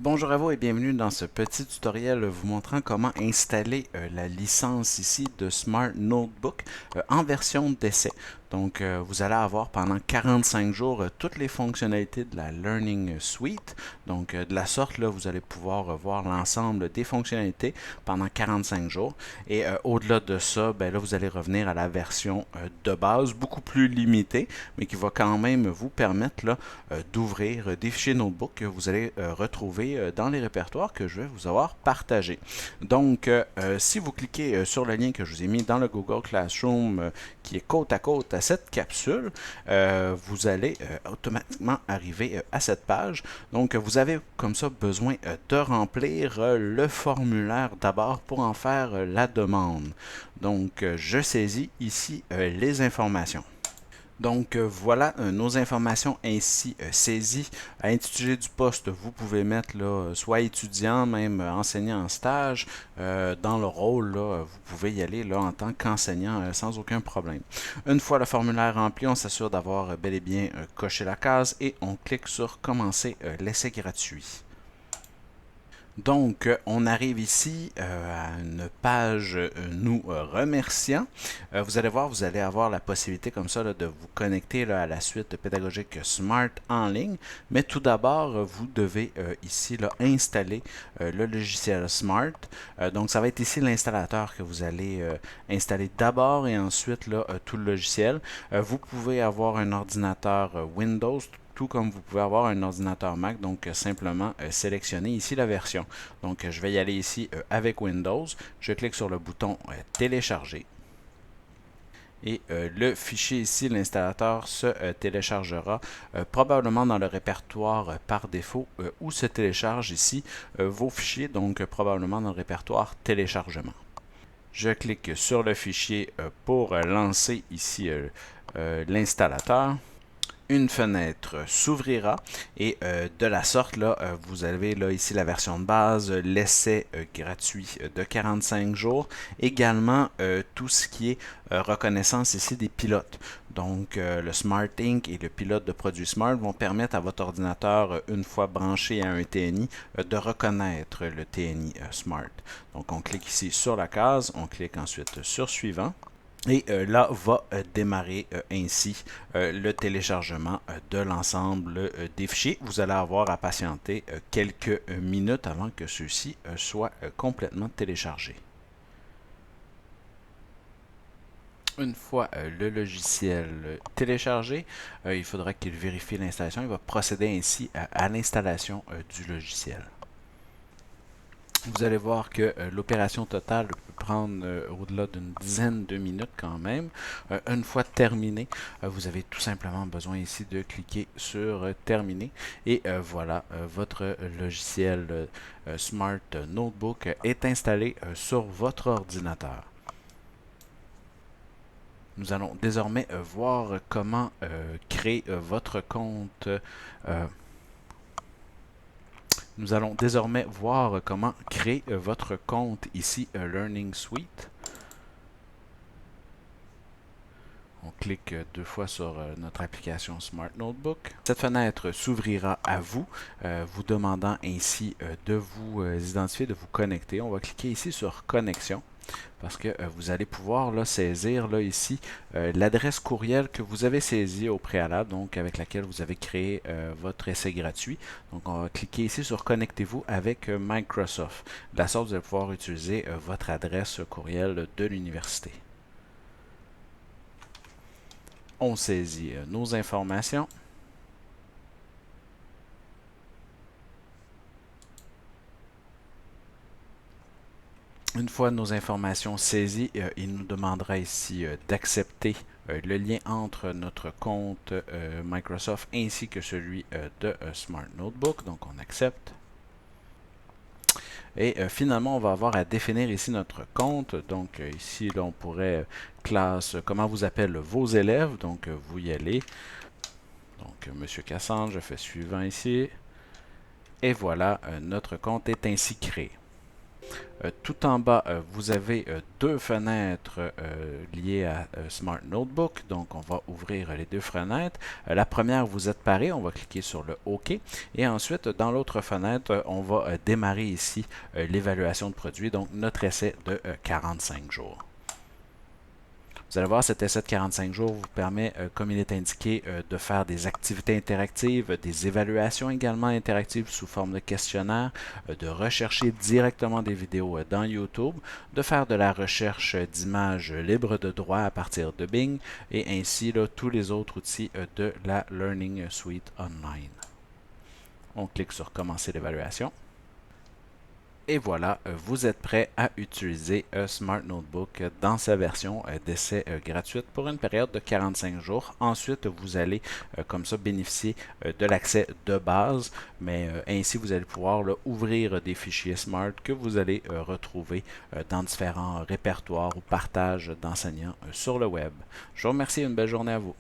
Bonjour à vous et bienvenue dans ce petit tutoriel vous montrant comment installer la licence ici de Smart Notebook en version d'essai. Donc, vous allez avoir pendant 45 jours toutes les fonctionnalités de la Learning Suite. Donc, de la sorte, là, vous allez pouvoir voir l'ensemble des fonctionnalités pendant 45 jours. Et au-delà de ça, ben là, vous allez revenir à la version de base, beaucoup plus limitée, mais qui va quand même vous permettre là, d'ouvrir des fichiers notebook que vous allez retrouver dans les répertoires que je vais vous avoir partagés. Donc, si vous cliquez sur le lien que je vous ai mis dans le Google Classroom qui est côte à côte à cette capsule, vous allez automatiquement arriver à cette page. Donc, vous avez comme ça besoin de remplir le formulaire d'abord pour en faire la demande. Donc, je saisis ici les informations. Donc voilà nos informations ainsi saisies. À l'intitulé du poste, vous pouvez mettre là, soit étudiant, même enseignant en stage. Dans le rôle, là, vous pouvez y aller là, en tant qu'enseignant sans aucun problème. Une fois le formulaire rempli, on s'assure d'avoir bel et bien coché la case et on clique sur Commencer l'essai gratuit. Donc, on arrive ici à une page nous remerciant. Vous allez voir, vous allez avoir la possibilité comme ça là, de vous connecter là, à la suite pédagogique Smart en ligne. Mais tout d'abord, vous devez ici là, installer le logiciel Smart. Donc, ça va être ici l'installateur que vous allez installer d'abord et ensuite là, tout le logiciel. Vous pouvez avoir un ordinateur Windows tout comme vous pouvez avoir un ordinateur Mac, donc simplement sélectionner ici la version. Donc je vais y aller ici avec Windows, je clique sur le bouton télécharger. Et le fichier ici, l'installateur se téléchargera probablement dans le répertoire par défaut où se téléchargent ici vos fichiers, donc probablement dans le répertoire téléchargement. Je clique sur le fichier pour lancer ici l'installateur. Une fenêtre s'ouvrira et de la sorte, là, vous avez là, ici la version de base, l'essai gratuit de 45 jours, également tout ce qui est reconnaissance ici des pilotes. Donc, le Smart Inc. et le pilote de produits Smart vont permettre à votre ordinateur, une fois branché à un TNI, de reconnaître le TNI Smart. Donc, on clique ici sur la case, on clique ensuite sur Suivant. Et là va démarrer ainsi le téléchargement de l'ensemble des fichiers. Vous allez avoir à patienter quelques minutes avant que ceux-ci soient complètement téléchargés. Une fois le logiciel téléchargé, il faudra qu'il vérifie l'installation. Il va procéder ainsi à l'installation du logiciel. Vous allez voir que l'opération totale peut prendre au-delà d'une dizaine de minutes quand même. Une fois terminé, vous avez tout simplement besoin ici de cliquer sur Terminer et voilà, votre logiciel Smart Notebook est installé sur votre ordinateur. Nous allons désormais voir comment créer votre compte. Nous allons désormais voir comment créer votre compte ici Learning Suite. On clique deux fois sur notre application Smart Notebook. Cette fenêtre s'ouvrira à vous, vous demandant ainsi de vous identifier, de vous connecter. On va cliquer ici sur Connexion parce que vous allez pouvoir là, saisir là, ici l'adresse courriel que vous avez saisie au préalable, donc avec laquelle vous avez créé votre essai gratuit. Donc on va cliquer ici sur Connectez-vous avec Microsoft. De la sorte, vous allez pouvoir utiliser votre adresse courriel de l'université. On saisit nos informations. Une fois nos informations saisies, il nous demandera ici d'accepter le lien entre notre compte Microsoft ainsi que celui de Smart Notebook. Donc on accepte. Et finalement, on va avoir à définir ici notre compte. Donc ici, là, on pourrait classe comment vous appellent vos élèves. Donc vous y allez. Donc Monsieur Cassandre, je fais suivant ici. Et voilà, notre compte est ainsi créé. Tout en bas, vous avez deux fenêtres liées à Smart Notebook. Donc, on va ouvrir les deux fenêtres. La première, vous êtes paré. On va cliquer sur le OK. Et ensuite, dans l'autre fenêtre, on va démarrer ici l'évaluation de produit. Donc, notre essai de 45 jours. Vous allez voir, cet essai de 45 jours vous permet, comme il est indiqué, de faire des activités interactives, des évaluations également interactives sous forme de questionnaire, de rechercher directement des vidéos dans YouTube, de faire de la recherche d'images libres de droit à partir de Bing et ainsi là, tous les autres outils de la Learning Suite Online. On clique sur Commencer l'évaluation. Et voilà, vous êtes prêt à utiliser Smart Notebook dans sa version d'essai gratuite pour une période de 45 jours. Ensuite, vous allez comme ça bénéficier de l'accès de base, mais ainsi vous allez pouvoir là, ouvrir des fichiers Smart que vous allez retrouver dans différents répertoires ou partages d'enseignants sur le web. Je vous remercie et une belle journée à vous.